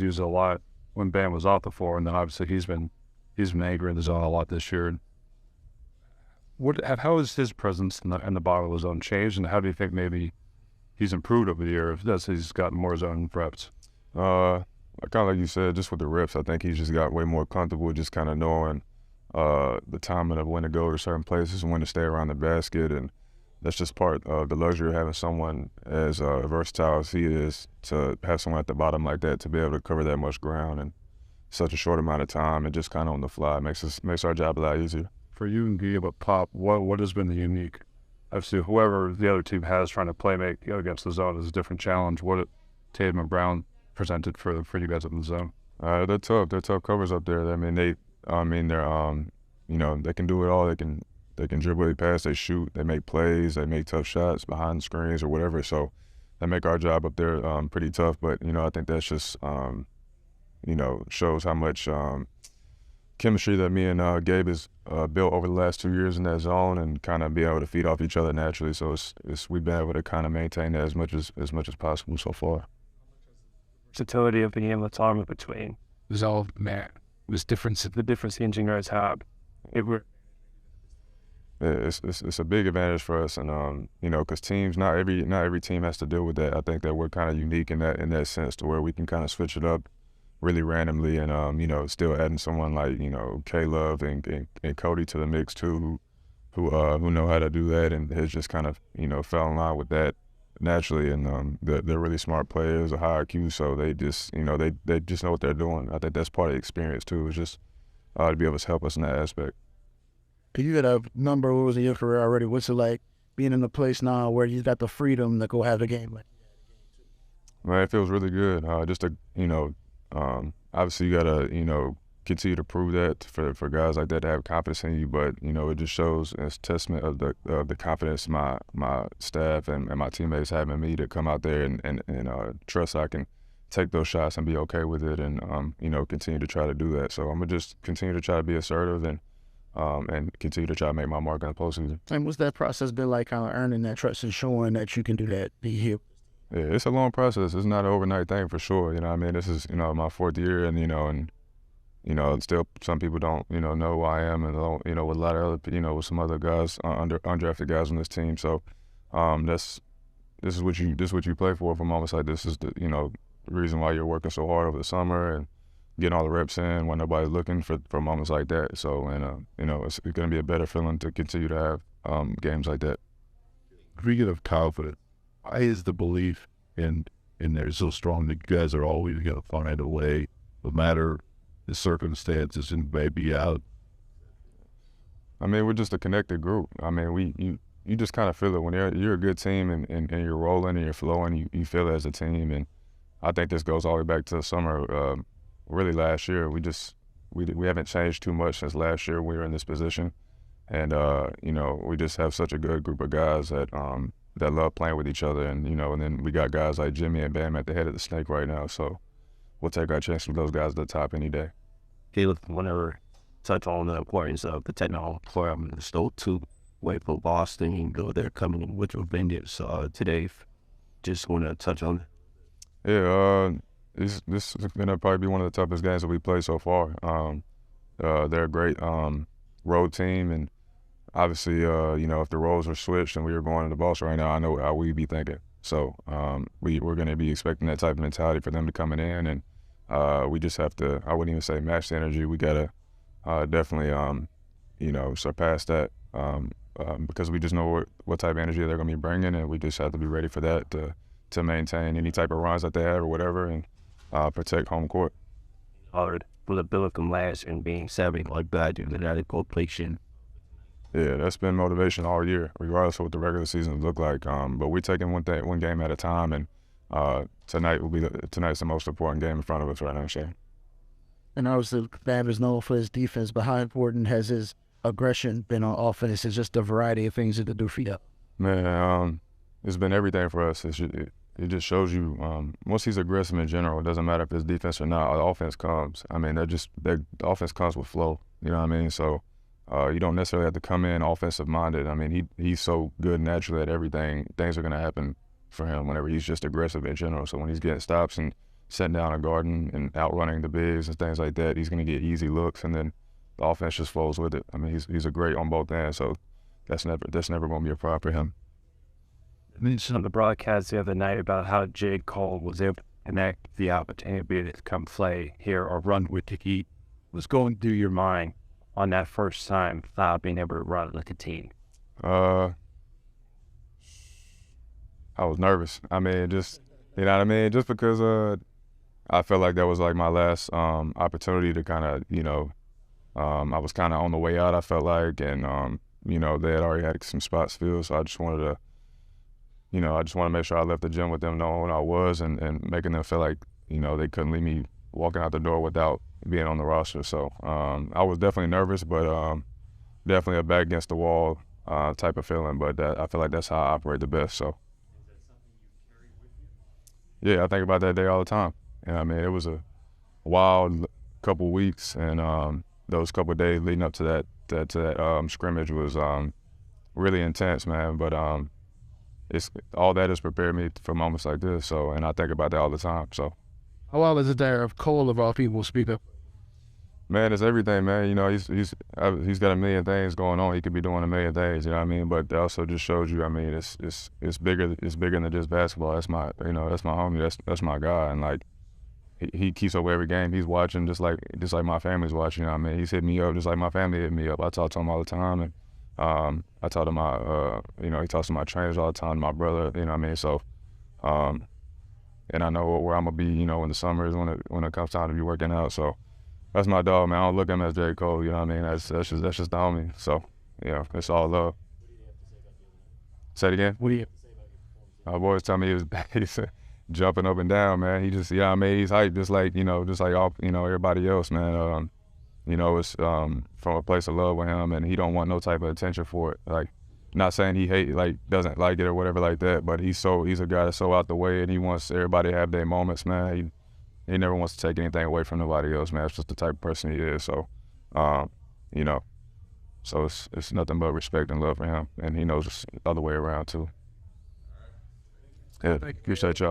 used it a lot when Bam was off the floor, and then obviously he's been anchoring in the zone a lot this year. How has his presence in the bottom of the zone changed, and how do you think maybe he's improved over the year as he's gotten more zone reps? Kind of like you said, just with the reps, I think he's just got way more comfortable just kind of knowing the timing of when to go to certain places and when to stay around the basket. And that's just part of the luxury of having someone as versatile as he is, to have someone at the bottom like that, to be able to cover that much ground in such a short amount of time and just kind of on the fly makes our job a lot easier. For you and Guy, but Pop, what has been the unique? Obviously, whoever the other team has trying to play make against the zone is a different challenge. What Tatum and Brown presented for you guys up in the zone? They're tough. They're tough covers up there. They're they can do it all. They can dribble, they pass, they shoot, they make plays, they make tough shots behind screens or whatever. So they make our job up there pretty tough. But I think that's just shows how much chemistry that me and Gabe has built over the last 2 years in that zone, and kind of be able to feed off each other naturally. So we've been able to kind of maintain that as much as possible so far. Versatility of being able to toggle between the difference the engineers have. It's a big advantage for us, and because teams, not every team has to deal with that. I think that we're kind of unique in that sense, to where we can kind of switch it up really randomly, and still adding someone like K-Love and Cody to the mix too, who know how to do that, and has just kind of fell in line with that naturally. And they're really smart players, a high IQ, so they just they just know what they're doing. I think that's part of the experience too, is just to be able to help us in that aspect. You got a number of was in your career already. What's it like being in a place now where you got the freedom to go have the game? Man, it feels really good. Obviously you gotta continue to prove that for guys like that to have confidence in you. But it just shows as testament of the confidence my staff and my teammates have in me, to come out there and trust I can take those shots and be okay with it, and continue to try to do that. So I'm gonna just continue to try to be assertive and continue to try to make my mark in the postseason. And what's that process been like, kind of earning that trust and showing that you can do that, be here? Yeah, it's a long process. It's not an overnight thing for sure. This is my 4th year, and still some people don't know who I am, and with a lot of other with some other guys, undrafted guys on this team. So this is what you play for moments like this. Is the reason why you're working so hard over the summer and getting all the reps in when nobody's looking for moments like that. So, it's going to be a better feeling to continue to have games like that. Speaking of confidence, why is the belief in there so strong that you guys are always going to find a way, no matter the circumstances and maybe out? We're just a connected group. You just kind of feel it when you're a good team and you're rolling and you're flowing. You feel it as a team, and I think this goes all the way back to the summer. Really last year, we haven't changed too much since last year we were in this position, and we just have such a good group of guys that love playing with each other, and and then we got guys like Jimmy and Bam at the head of the snake right now, so we'll take our chance with those guys at the top any day. Caleb, whenever touch on the importance of the technical program, still to wait for Boston and go there coming with your vengeance today. Just want to touch on it. Yeah, this is going to probably be one of the toughest games that we played so far. They're a great road team, and obviously, if the roles are switched and we were going to the Boston right now, I know how we'd be thinking. So we're going to be expecting that type of mentality for them to coming in, and we just have to, I wouldn't even say match the energy. We got to definitely, surpass that because we just know what type of energy they're going to be bringing, and we just have to be ready for that to maintain any type of runs that they have or whatever, and protect home court. Hard for the Billicum last and being savvy like that, doing that completion. Yeah, that's been motivation all year, regardless of what the regular season look like. But we're taking one game at a time, and tonight's the most important game in front of us right now, Shane. And obviously, Bam is known for his defense, but how important has his aggression been on offense? It's just a variety of things that to do for you. Man, it's been everything for us. It just shows you once he's aggressive in general, it doesn't matter if it's defense or not, the offense comes. The offense comes with flow, you know what I mean? So you don't necessarily have to come in offensive minded. He's so good naturally at everything. Things are going to happen for him whenever he's just aggressive in general. So when he's getting stops and setting down a garden and outrunning the bigs and things like that. He's going to get easy looks, and then the offense just flows with it. I mean, he's a great on both ends, so that's never going to be a problem for him. You mentioned on the broadcast the other night about how J. Cole was able to connect the opportunity to come play here or run with the Heat. What's going through your mind on that first time without being able to run like a team? I was nervous. I mean, just, you know what I mean? Just because I felt like that was like my last opportunity to kind of, you know, I was kind of on the way out, I felt like, and, you know, they had already had some spots filled, so I just wanted to, you know, I just want to make sure I left the gym with them knowing I was and making them feel like, you know, they couldn't leave me walking out the door without being on the roster. So I was definitely nervous, but definitely a back against the wall type of feeling. But I feel like that's how I operate the best. So. Yeah, I think about that day all the time. And I mean, it was a wild couple weeks, and those couple of days leading up to that scrimmage was really intense, man. But it's all that has prepared me for moments like this. So, and I think about that all the time. So, how well is it there of Cole of all people speak up? Man, it's everything, man. You know, he's got a million things going on. He could be doing a million things. You know what I mean? But that also just shows you. I mean, it's bigger. It's bigger than just basketball. That's my homie. That's my guy. And like, he keeps up with every game. He's watching just like my family's watching. You know what I mean? He's hit me up just like my family hit me up. I talk to him all the time, and I talk to my you know, he talks to my trainers all the time. My brother. You know what I mean? So, and I know where I'm gonna be. You know, in the summers when it comes time to be working out. So. That's my dog, man. I don't look at him as J. Cole, you know what I mean? That's just the homie. So, yeah, it's all love. Say it again? What do you have to say about your performance? My boys tell me he's jumping up and down, man. He just, you know what I mean? He's hyped just like all, you know, everybody else, man. You know, it's from a place of love with him, and he don't want no type of attention for it. Like, not saying he doesn't like it or whatever like that, but he's a guy that's so out the way, and he wants everybody to have their moments, man. He never wants to take anything away from nobody else, man. It's just the type of person he is. So, you know, so it's nothing but respect and love for him, and he knows it's the other way around too. Yeah, appreciate y'all.